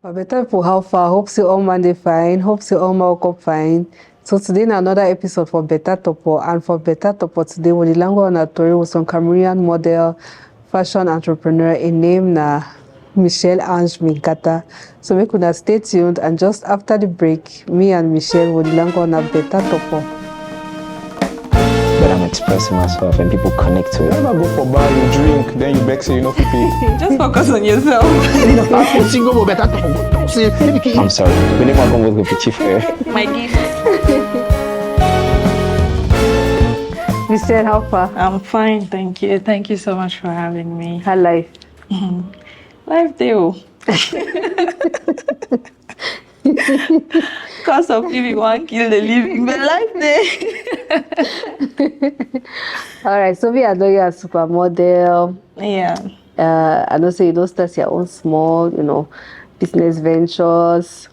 Better for how far? Hope you all man they fine. Hope you all woke up fine. So today in another episode for Better Torpoh, and for Better Torpoh today we lango on a story with some Cameroonian model, fashion entrepreneur in name na Michele Ange Minkata. So we could stay tuned, and just after the break, me and Michele will lango on a Better Torpoh. But I'm expressing myself and people connect to it. Never go for bar, you drink, then you beg say you know fi pay. Just focus on yourself. I'm sorry. We never go with the chief here. My gift. Michele, how far? I'm fine, thank you. Thank you so much for having me. How life? Life deal. Cost of living one kill the living, but life day. All right, so we are doing a supermodel. Yeah. I know say you don't start your own small, business ventures.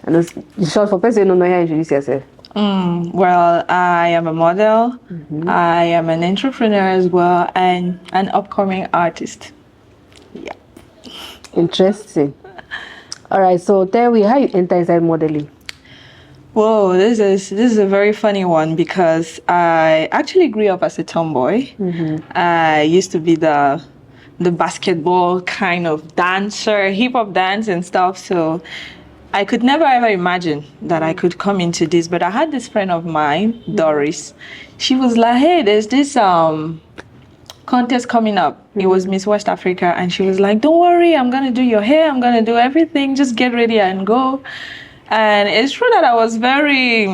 I know in short for person you don't know how to introduce yourself. Well, I am a model. I am an entrepreneur as well, and an upcoming artist. Yeah. Interesting. All right, so tell me how you enter inside modeling. Whoa, this is a very funny one because I actually grew up as a tomboy. I used to be the basketball kind of dancer, hip hop dance and stuff. So I could never ever imagine that I could come into this. But I had this friend of mine, Doris. She was like, "Hey, there's this contest coming up." It was Miss West Africa, and she was like, "Don't worry, I'm gonna do your hair. I'm gonna do everything. Just get ready and go." And it's true that I was very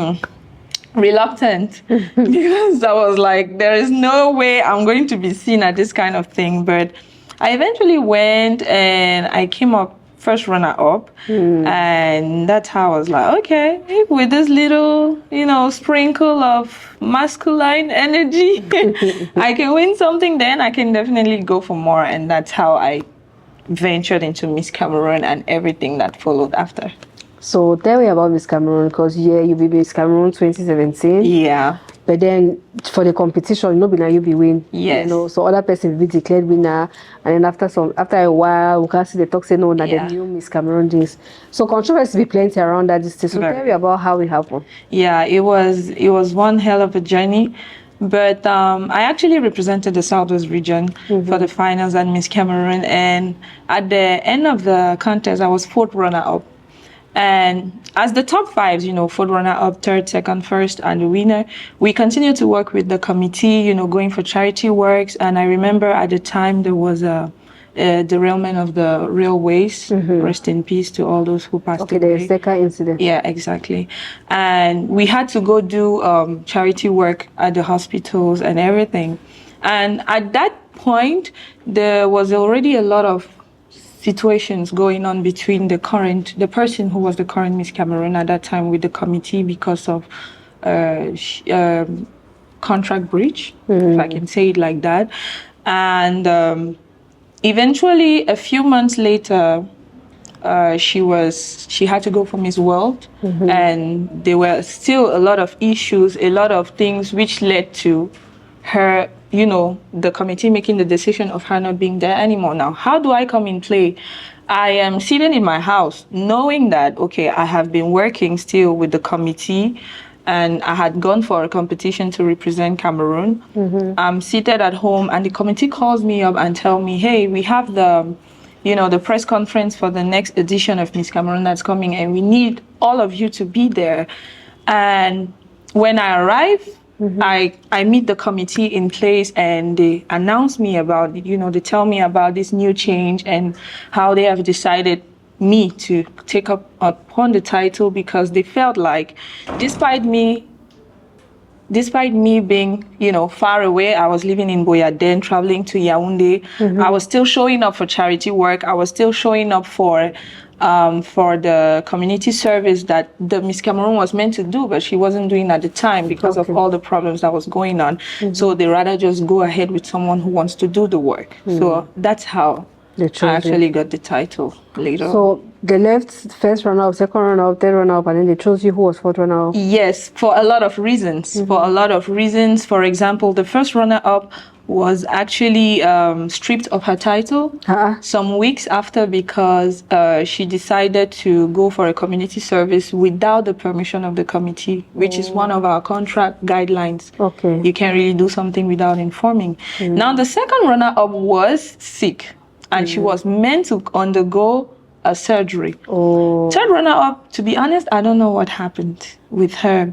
reluctant because I was like, there is no way I'm going to be seen at this kind of thing. But I eventually went and I came up first runner-up. And that's how I was like, okay, with this little, sprinkle of masculine energy, I can win something, then I can definitely go for more. And that's how I ventured into Miss Cameroon and everything that followed after. So tell me about Miss Cameroon, because you be Miss Cameroon 2017. Yeah. But then for the competition, now you be win. Yes. So other person will be declared winner, and then after a while, we can see the talk say no, the new Miss Cameroon this. So controversy be plenty around that. So tell me about how it happened. Yeah, it was one hell of a journey. But I actually represented the Southwest region for the finals at Miss Cameroon, and at the end of the contest, I was 4th runner-up. And as the top 5, 4th runner-up, 3rd, 2nd, 1st, and the winner, we continued to work with the committee, going for charity works. And I remember at the time there was a derailment of the railways. Rest in peace to all those who passed away. Okay, the second incident. Yeah, exactly. And we had to go do charity work at the hospitals and everything. And at that point, there was already a lot of situations going on between the person who was the current Miss Cameroon at that time with the committee because of contract breach, if I can say it like that. And eventually, a few months later, she had to go for Miss World, and there were still a lot of issues, a lot of things which led to her, the committee making the decision of her not being there anymore. Now, how do I come in play? I am sitting in my house knowing that, okay, I have been working still with the committee and I had gone for a competition to represent Cameroon. I'm seated at home and the committee calls me up and tell me, hey, we have the press conference for the next edition of Miss Cameroon that's coming and we need all of you to be there. And when I arrive, I meet the committee in place and they announce me about, they tell me about this new change and how they have decided me to take up upon the title because they felt like despite me being, far away, I was living in Boyaden, traveling to Yaoundé. I was still showing up for charity work. I was still showing up for the community service that the Miss Cameroon was meant to do, but she wasn't doing at the time because of all the problems that was going on. So they rather just go ahead with someone who wants to do the work. So that's how I actually got the title later. So they left first runner-up, second runner-up, third runner-up, and then they chose you who was 4th runner-up? Yes, for a lot of reasons. For example, the first runner-up was actually stripped of her title some weeks after because she decided to go for a community service without the permission of the committee, which is one of our contract guidelines. Okay. You can't really do something without informing. Now, the second runner-up was sick, and she was meant to undergo a surgery. Third runner-up, to be honest, I don't know what happened with her.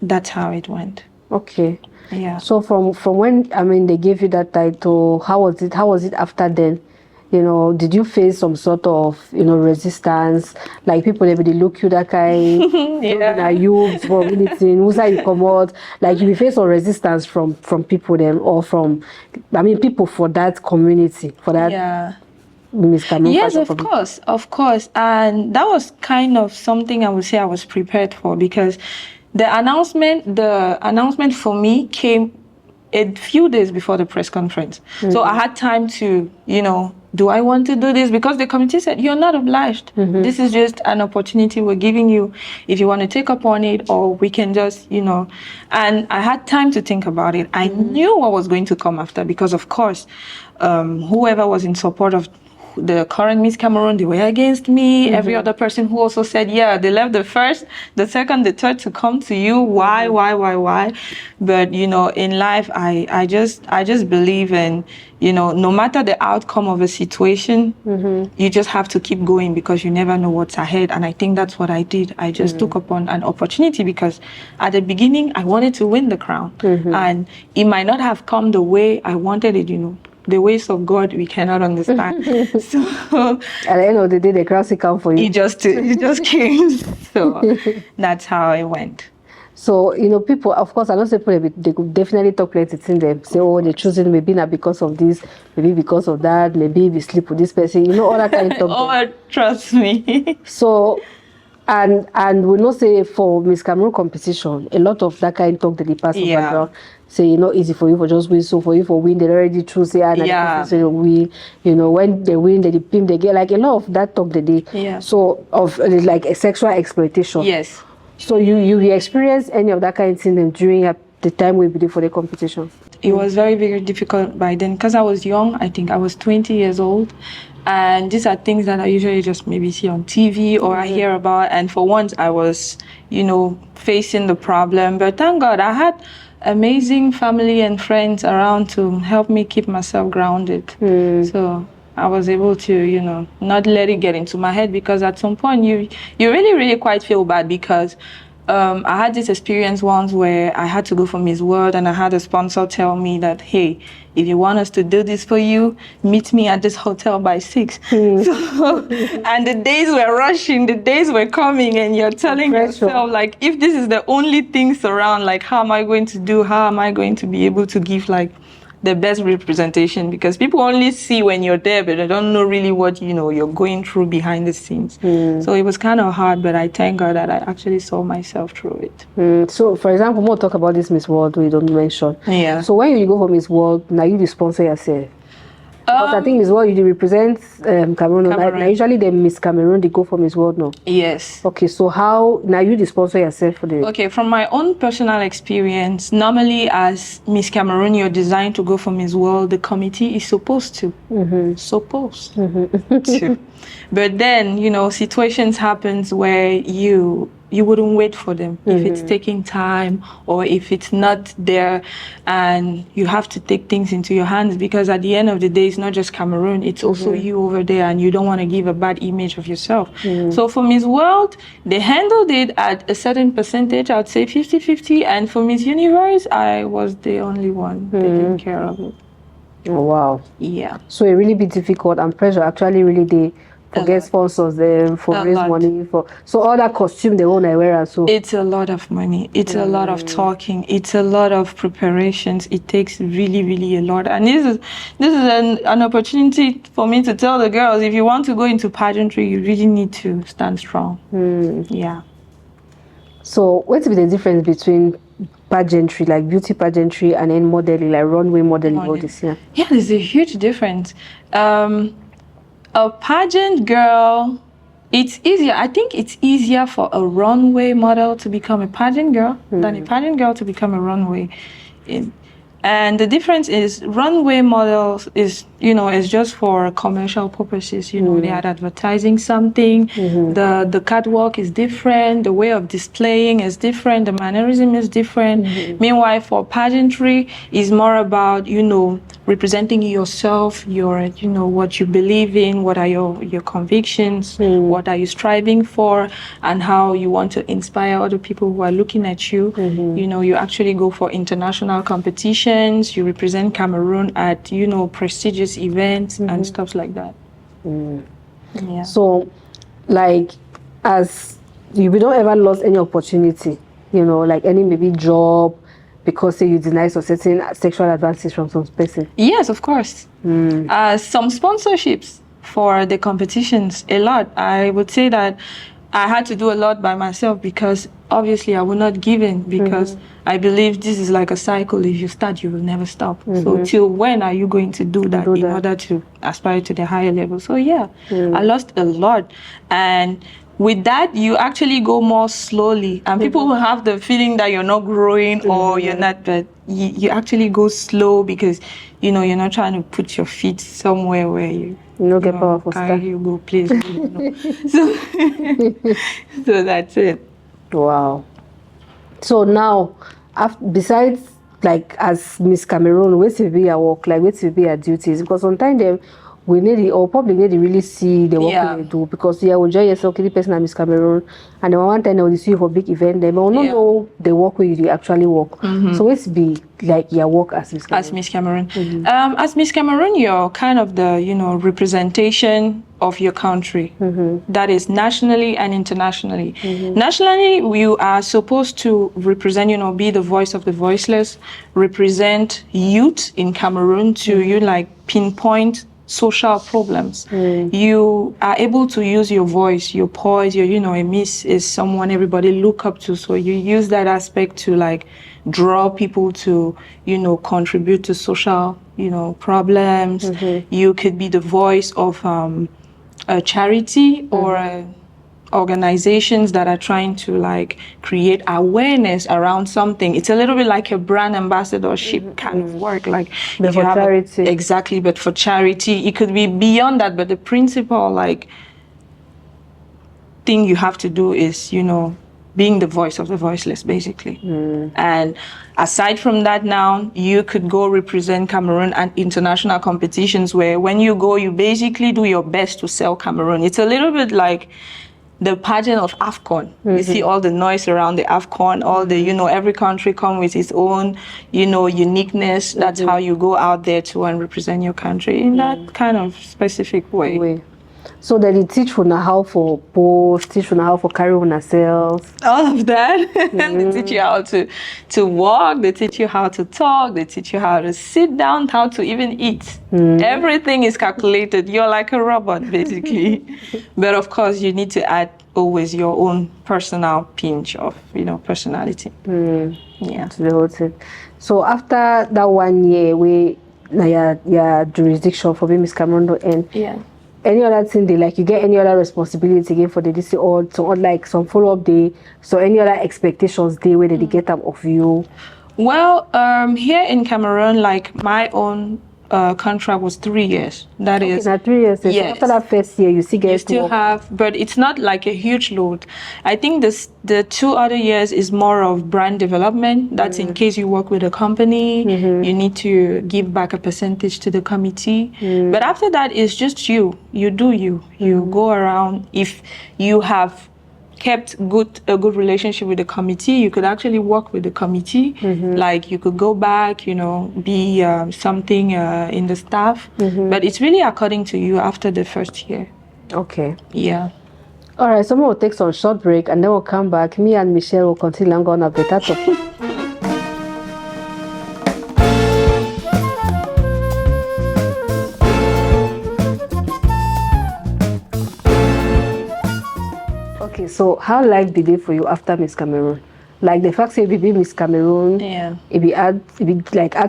That's how it went. Okay. Yeah. So from when, I mean, they gave you that title, how was it after then? You know, did you face some sort of, you know, resistance? Like people, they look you that kind, are you for anything? Who's you come out? Like you face some resistance from people then, or from, I mean, people for that community, for that. Miss Cameroon. Yes, of course. And that was kind of something I would say I was prepared for, because the announcement for me came a few days before the press conference. So I had time to, you know, do I want to do this? Because the committee said, you're not obliged. This is just an opportunity we're giving you if you want to take up on it, or we can just, you know. And I had time to think about it. I knew what was going to come after, because, of course, whoever was in support of the current Miss Cameroon, they were against me. Every other person who also said, yeah, they left the first, the second, the third to come to you. Why? But, you know, in life, I just believe in, you know, no matter the outcome of a situation, you just have to keep going, because you never know what's ahead. And I think that's what I did. I just took upon an opportunity, because at the beginning, I wanted to win the crown. And it might not have come the way I wanted it, you know. The ways of God we cannot understand. So at the end of the day, the crown will come for you. It just came. So that's how it went. So, you know, people, of course, I don't say people, they could definitely talk plenty in them. Say, oh, they're choosing maybe not because of this, maybe because of that, maybe we sleep with this person, you know, all that kind of talk. Oh, trust me. So, and we know, say, for Miss Cameroon competition, a lot of that kind of talk that they pass over around. Say, you know, easy for you for just win, so for you for win, they already choose, and so win. You know, when they win, they pimp, they get like a lot of that talk that they. So of like a sexual exploitation. Yes. So you experienced any of that kind of thing during the time we did for the competition? It was very, very difficult by then, because I was young. I think I was 20 years old. And these are things that I usually just maybe see on TV or I hear about. And for once, I was, you know, facing the problem. But thank God, I had amazing family and friends around to help me keep myself grounded. So I was able to, you know, not let it get into my head, because at some point you really, really quite feel bad, because I had this experience once where I had to go for Miss World, and I had a sponsor tell me that, hey, if you want us to do this for you, meet me at this hotel by 6. So, and the days were rushing, the days were coming, and you're telling yourself, like, if this is the only things around, like, how am I going to do? How am I going to be able to give, like, the best representation? Because people only see when you're there, but they don't know really what, you know, you're going through behind the scenes. So it was kind of hard, but I thank God that I actually saw myself through it. So, for example, we'll talk about this Miss World we don't mention. So when you go for Miss World, now you sponsor yourself. Because I think Miss World, you represent Cameroon. Now, usually the Miss Cameroon, they go for Miss World now. Yes. Okay, so how, now you sponsor yourself for the... Okay, from my own personal experience, normally as Miss Cameroon, you're designed to go for Miss World, the committee is supposed to. Supposed to. But then, you know, situations happens where you wouldn't wait for them if it's taking time, or if it's not there, and you have to take things into your hands, because at the end of the day, it's not just Cameroon, it's also you over there, and you don't want to give a bad image of yourself. So for Miss World, they handled it at a certain percentage, I would say 50-50, and for Miss Universe, I was the only one taking care of it. Oh, wow. Yeah. So it really be difficult, and pressure actually really they get sponsors there for raise money for, so all that costume they want to wear, and so it's a lot of money, it's a lot of talking, it's a lot of preparations. It takes really, really a lot, and this is an opportunity for me to tell the girls, if you want to go into pageantry, you really need to stand strong. Yeah. So what's the difference between pageantry, like beauty pageantry, and then modeling, like runway modeling, all this? Yeah, there's a huge difference. A pageant girl, it's easier. I think it's easier for a runway model to become a pageant girl than a pageant girl to become a runway. And the difference is runway models is, is just for commercial purposes. They are advertising something. The catwalk is different. The way of displaying is different. The mannerism is different. Meanwhile, for pageantry, is more about, representing yourself, your, what you believe in, what are your convictions, what are you striving for, and how you want to inspire other people who are looking at you. You actually go for international competitions. You represent Cameroon at, prestigious events and stuff like that. Yeah. So, like, as we don't ever lost any opportunity, like any maybe job, because say you deny certain sexual advances from some person. Yes, of course. Some sponsorships for the competitions, a lot. I would say that I had to do a lot by myself because obviously I would not give in, because I believe this is like a cycle. If you start, you will never stop. So till when are you going to do that in order to aspire to the higher level? So yeah, I lost a lot. And with that, you actually go more slowly. And people will have the feeling that you're not growing or you're not, but you actually go slow because, you're not trying to put your feet somewhere where you get powerful stuff. You go, please. So that's it. Wow. So now, besides like as Miss Cameroon, where to be your work, like where to be your duties, because sometimes we need it, or probably need to really see the work we do, because you will join yourself, the person at Miss Cameroon, and then one time they will see you for big event, they will not know the work where you actually work. So it's be like your work as Miss Cameroon. As Miss Cameroon. As Miss Cameroon, you're kind of the, representation of your country. That is nationally and internationally. Nationally, you are supposed to represent, be the voice of the voiceless, represent youth in Cameroon to pinpoint social problems. You are able to use your voice, your poise, a miss is someone everybody look up to. So you use that aspect to draw people to, contribute to social, problems. You could be the voice of a charity or organizations that are trying to create awareness around something. It's a little bit like a brand ambassadorship kind of work. But if you have charity. Exactly, but for charity, it could be beyond that. But the principal thing you have to do is, being the voice of the voiceless, basically. And aside from that, now you could go represent Cameroon at international competitions where when you go, you basically do your best to sell Cameroon. It's a little bit like the pageant of AFCON. You see all the noise around the AFCON, all the, every country come with its own, uniqueness. That's how you go out there to and represent your country in that kind of specific way. So that they teach you how for post, teach you how for carry on yourself. All of that. They teach you how to walk, they teach you how to talk, they teach you how to sit down, how to even eat. Everything is calculated. You're like a robot, basically. But of course, you need to add always your own personal pinch of, personality. Yeah. To the whole thing. So after that 1 year, your jurisdiction for being Miss Cameroon don't end. Yeah. Any other thing you get any other responsibility again for the DC or some follow-up day, so any other expectations day where they get up of you? Well, here in Cameroon, my own contract was 3 years. That is. Now 3 years. Yes. So after that first year, you still have, but it's not like a huge load. I think the 2 other years is more of brand development. That's in case you work with a company, you need to give back a percentage to the committee. But after that, it's just you. You do you. You go around. If you have kept a good relationship with the committee, you could actually work with the committee. You could go back, be something in the staff. But it's really according to you after the first year. Okay. Yeah. All right, so we'll take some short break and then we'll come back. Me and Michelle will continue on a better topic. Okay, so how life be there for you after Miss Cameroon? Like the fact say be Miss Cameroon, it be add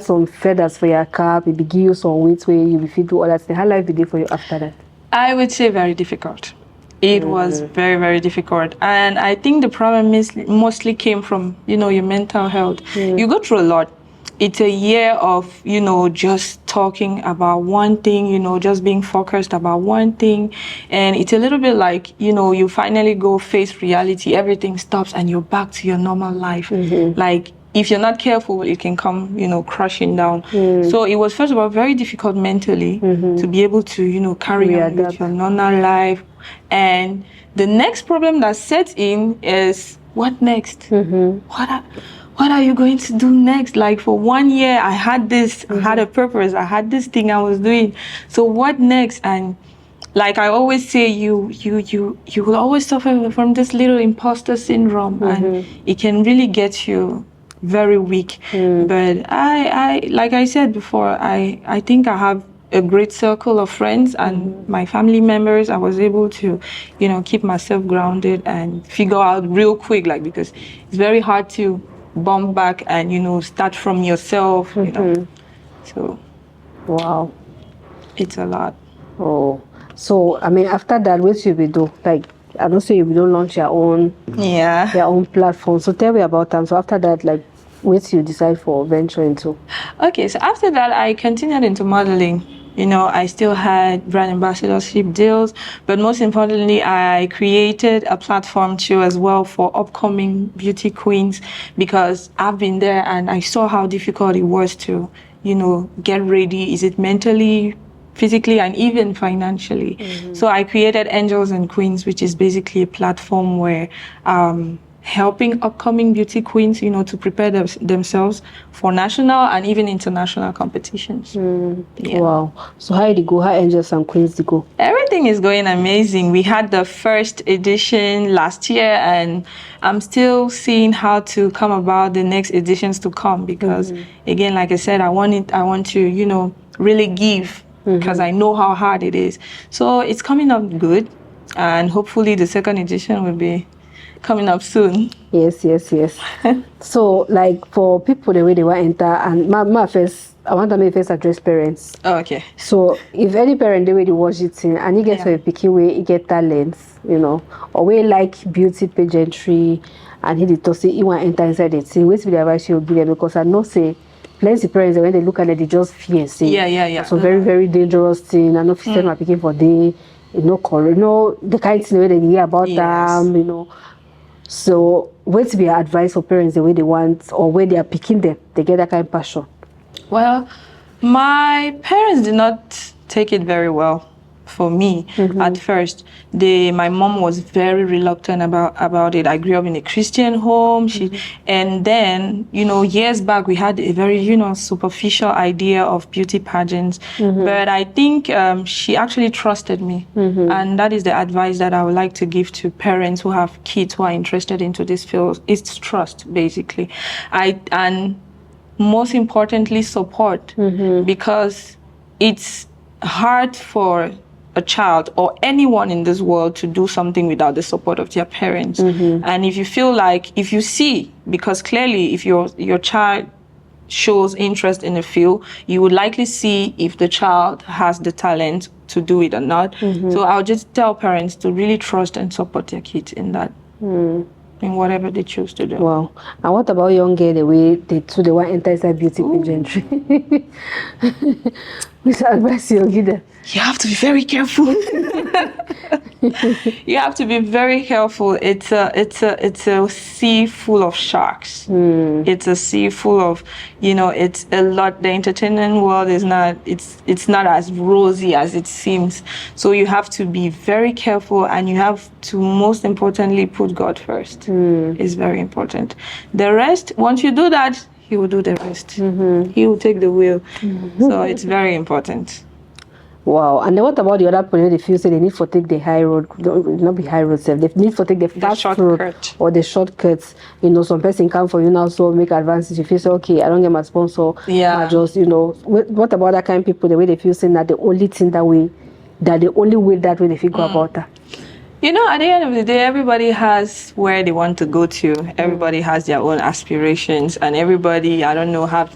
some feathers for your cap, it be give you some weight where you be fit do all that thing. How life be there for you after that? I would say very difficult. It was very, very difficult. And I think the problem mostly came from, your mental health. You go through a lot. it's a year of, you know, just talking about one thing, you know, just being focused about one thing. And it's a little bit like, you know, you finally go face reality, everything stops and you're back to your normal life. Like, if you're not careful, it can come, you know, crashing down. So it was, first of all, very difficult mentally to be able to, you know, carry on with your normal life. And the next problem that sets in is, what next? What are you going to do next? Like, for 1 year, I had this, I had a purpose, I had this thing I was doing. So what next? And like I always say, you will always suffer from this little imposter syndrome, and it can really get you very weak. But I, like I said before, I think I have a great circle of friends and my family members. I was able to, you know, keep myself grounded and figure out real quick, like, because it's very hard to bump back and, you know, start from yourself, you know. So, wow, it's a lot. oh, so I mean, after that, what you will do? Like, I don't say you don't launch your own platform. So tell me about them. So after that, like, what you decide for venture into? Okay, so after that, I continued into modeling. You know, I still had brand ambassadorship deals, but most importantly, I created a platform too as well for upcoming beauty queens, because I've been there and I saw how difficult it was to, you know, get ready. Is it mentally, physically, and even financially? So I created Angels and Queens, which is basically a platform where helping upcoming beauty queens, you know, to prepare themselves for national and even international competitions. Wow. So how did it go? How Angels and Queens did go? Everything is going amazing. We had the first edition last year, and I'm still seeing how to come about the next editions to come, because again, like I said, I want to, you know, really give, because I know how hard it is. So it's coming up good, and hopefully the second edition will be coming up soon. Yes. So, like, for people the way they want enter, and I want to first address parents. Oh, okay. So if any parent the way they watch it and you get to a picky way, you get talents, you know, or we like beauty pageantry, and he to say he want enter inside the thing, what's the advice you give them? Because I know say plenty parents when they look at it, they just fear say so very, very dangerous thing. I know if you send my picking for day, you know, color, you know, the kind of thing they hear about them, you know. So what's the advice for parents the way they want, or where they are picking them, they get that kind of passion? Well, my parents did not take it very well for me at first. My mom was very reluctant about it. I grew up in a Christian home. And then, you know, years back, we had a very, you know, superficial idea of beauty pageants. But I think she actually trusted me. And that is the advice that I would like to give to parents who have kids who are interested into this field. It's trust, basically. And most importantly, support, because it's hard for a child or anyone in this world to do something without the support of their parents. And if you feel like, if you see, because clearly if your child shows interest in a field, you would likely see if the child has the talent to do it or not. So I'll just tell parents to really trust and support their kids in that. In whatever they choose to do. Wow. And what about young girls, the way they want to enter inside beauty pageantry? Which advice you give them? You have to be very careful. You have to be very careful. It's a sea full of sharks. It's a sea full of, you know, it's a lot. The entertainment world is not, it's not as rosy as it seems. So you have to be very careful, and you have to, most importantly, put God first. It's very important. The rest, once you do that, He will do the rest. He will take the wheel. So it's very important. Wow. And then what about the other people? They feel say they need to take the high road, not be high road, they need to take the fast road or the shortcuts. You know, some person come for you now, so make advances. You feel say, okay, I don't get my sponsor. I just, you know, what about that kind of people? The way they feel saying that the only thing that the only way that way they figure about that. You know, at the end of the day, everybody has where they want to go to. Everybody has their own aspirations, and everybody, I don't know, have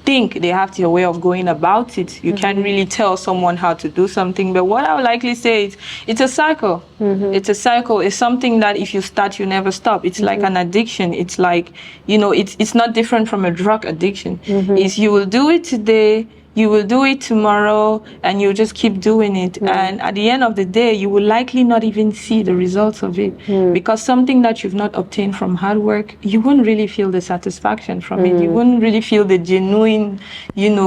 think they have their way of going about it. You can't really tell someone how to do something. But what I would likely say is it's a cycle. It's a cycle. It's something that if you start, you never stop. It's like an addiction. It's like, it's not different from a drug addiction. Is you will do it today, you will do it tomorrow, and you'll just keep doing it. And at the end of the day, you will likely not even see the results of it. Because something that you've not obtained from hard work, you wouldn't really feel the satisfaction from it. You wouldn't really feel the genuine,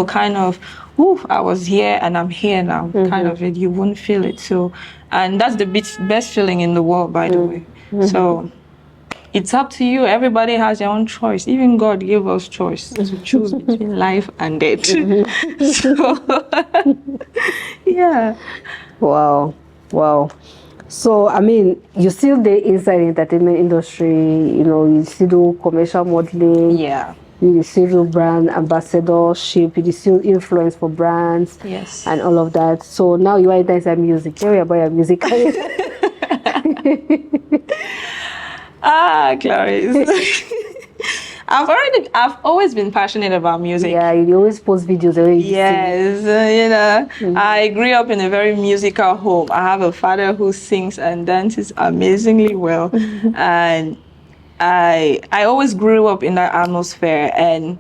kind of, ooh, I was here and I'm here now, kind of it. You wouldn't feel it. So, and that's the best feeling in the world, by the way. So it's up to you. Everybody has their own choice. Even God gave us choice to choose between life and death. So, yeah. Wow. So, I mean, you still there inside the entertainment industry, you still do commercial modeling. Yeah. You still do brand ambassadorship, you still influence for brands. Yes. And all of that. So now you are inside music. Tell me about your music. Clarisse. I've always been passionate about music. Yeah, you always post videos. Yes, I grew up in a very musical home. I have a father who sings and dances amazingly well, and I always grew up in that atmosphere. And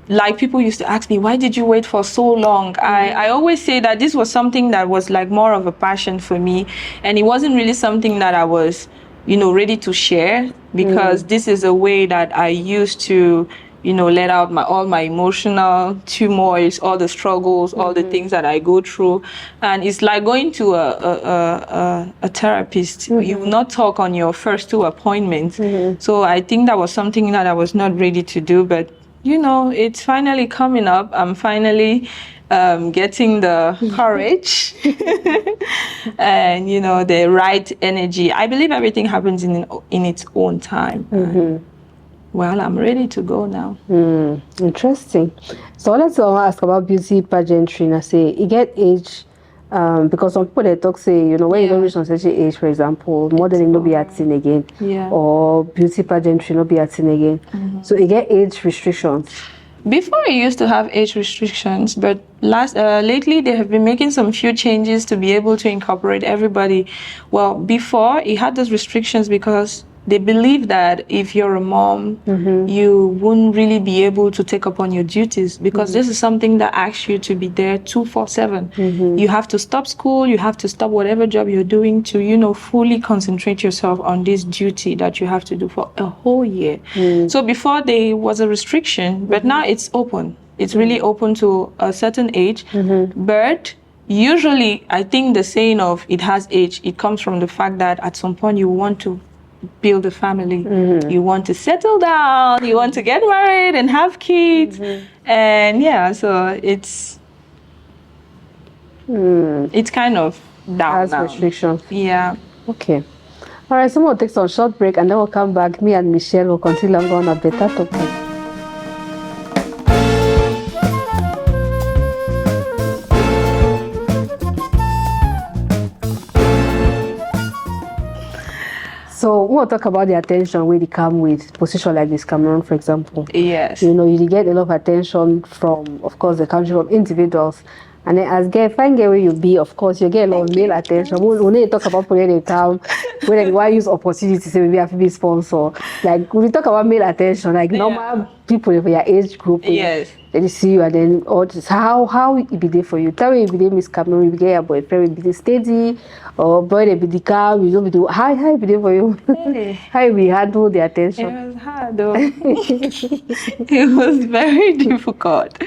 like, people used to ask me, why did you wait for so long? I always say that this was something that was like more of a passion for me, and it wasn't really something that I was ready to share, because this is a way that I used to, let out all my emotional turmoils, all the struggles, all the things that I go through. And it's like going to a therapist. You will not talk on your first 2 appointments. So I think that was something that I was not ready to do, but it's finally coming up. I'm finally getting the courage and the right energy. I believe everything happens in its own time. Well, I'm ready to go now. Interesting. So let's ask about beauty pageantry. I say you get age, because some people they talk say when you don't reach a certain age, for example, modeling no be acting again, or beauty pageantry no be acting again. So you get age restrictions. Before, I used to have age restrictions, but lately they have been making some few changes to be able to incorporate everybody. Well, before, it had those restrictions because they believe that if you're a mom, you wouldn't really be able to take upon your duties, because this is something that asks you to be there 24/7. You have to stop school, you have to stop whatever job you're doing to, fully concentrate yourself on this duty that you have to do for a whole year. So before, there was a restriction, but now it's open. It's really open to a certain age. But usually, I think the saying of it has age, it comes from the fact that at some point you want to build a family, you want to settle down, you want to get married and have kids, and so it's kind of down now. Restrictions. Yeah. Okay. All right, so we'll take some short break and then we'll come back. Me and Michelle will continue on a better topic. So we'll talk about the attention where they come with position like this, Cameroon, for example. Yes. You get a lot of attention from, of course, the country, from individuals. And then as fine girl where you be, of course, you get a lot of male attention. We need to talk about where they come, where they use opportunity to say maybe have to be sponsor. Like, when we talk about male attention, like normal people of your age group, they see you and then all this. How it be there for you? Tell me if you Miss Cameroon, you get your boyfriend, be steady, or boy they be the calm, you don't be do how it be there for you? How you handle the attention? It was hard though. It was very difficult.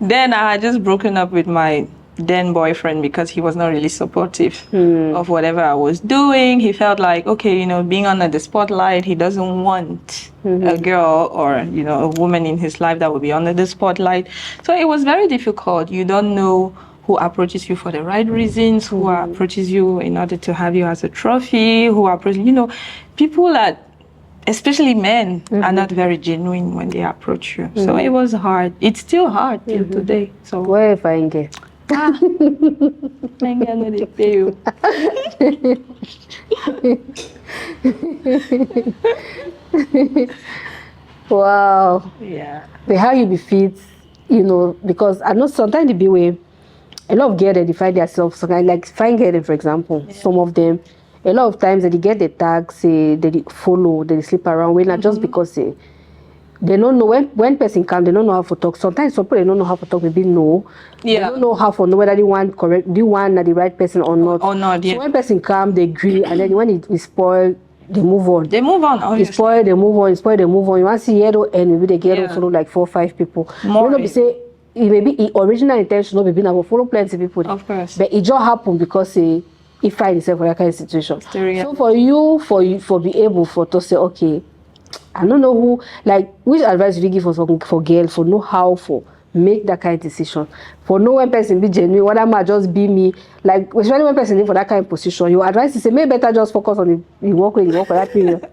Then I had just broken up with my then boyfriend because he was not really supportive of whatever I was doing. He felt like, okay, being under the spotlight, he doesn't want a girl or, a woman in his life that would be under the spotlight. So it was very difficult. You don't know who approaches you for the right reasons, who approaches you in order to have you as a trophy, who approaches, people that, especially men, are not very genuine when they approach you. So it was hard. It's still hard till today. So where if I get? Pay you. Wow. Yeah. But how you be fit? you know, because I know sometimes the way a lot of girls they define themselves, so like fine girls, for example, some of them, a lot of times they get the tags, say they follow, they sleep around, not just because they don't know when person come, they don't know how to talk. Sometimes some people they don't know how to talk, maybe no. They don't know how to know whether they want correct, the one are the right person or not. So when person come, they agree, and then when it is spoiled, they move on. They move on. Obviously. They spoil, they move on. Spoil, they move on. You want to see yellow and maybe they get follow like 4 or 5 people. More. You know, say it maybe the original intention not be now follow plenty people. Of course. But it just happen because he find himself for that kind of situation. So for be able to say, okay, I don't know who, like, which advice do you give for girls for know how for make that kind of decision? For no one person be genuine, whether might just be me, like, especially when person in for that kind of position, your advice is say, maybe better just focus on the work for that period.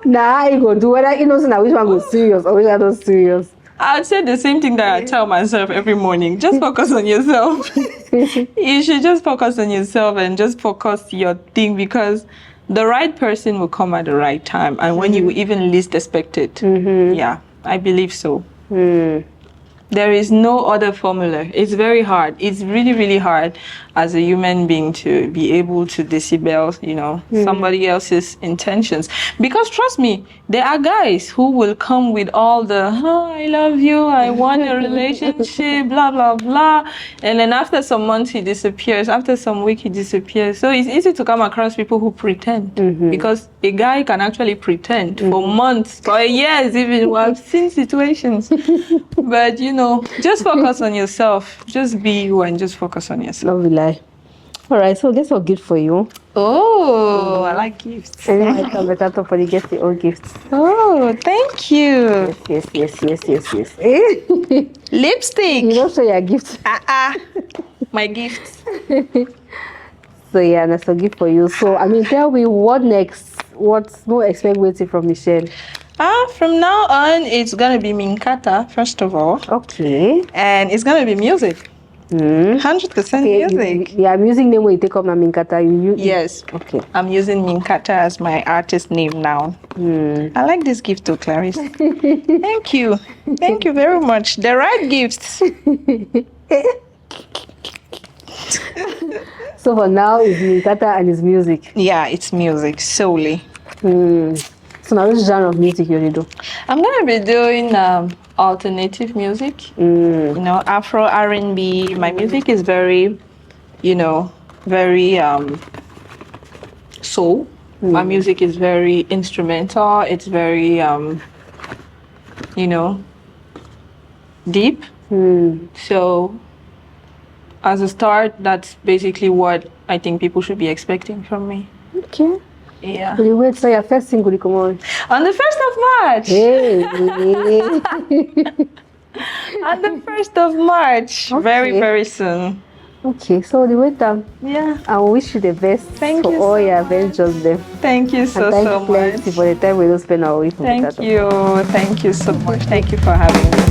Nah, you go do whether innocent or which one go serious or which one not serious. I'd say the same thing that I tell myself every morning. Just focus on yourself. You should just focus on yourself and just focus your thing, because the right person will come at the right time and when you even least expect it. Yeah, I believe so. There is no other formula. It's very hard. It's really, really hard as a human being to be able to disable, you know, somebody else's intentions. Because trust me, there are guys who will come with all the, I love you, I want a relationship, blah, blah, blah. And then after some months, he disappears. After some week, he disappears. So it's easy to come across people who pretend. Because a guy can actually pretend for months, for years even. I've seen situations. But, you know, just focus on yourself. Just be you and just focus on yourself. Lovely lie. All right, so guess what gift for you? Oh, I like gifts. And then I come better for the get your own gifts. Oh, thank you. Yes. Lipstick. You don't show your gifts. My gifts. So yeah, that's a gift for you. So I mean, tell me what next? What's more expect waiting from Michele? From now on, it's gonna be Minkata first of all. Okay. And it's gonna be music. 100% music. Yeah, music name when you take up na Minkata. Yes. Okay. I'm using Minkata as my artist name now. I like this gift too, Clarisse. Thank you. Thank you very much. The right gifts. So for now, it's Minkata and it's music. Yeah, it's music solely. So now, which genre of music you do? I'm gonna be doing alternative music. You know, Afro R&B. My music is very, you know, very soul. My music is very instrumental. It's very, you know, deep. So, as a start, that's basically what I think people should be expecting from me. Okay. Yeah. Will you wait for your first single to come on? On the 1st of March. Hey. On the 1st of March. Okay. Very, very soon. Okay, so the wait down. Yeah. I wish you the best for all your adventures there. Thank you so much. Thank you for the time we don't spend our way from Thank you. Thank you so much. Thank you for having me.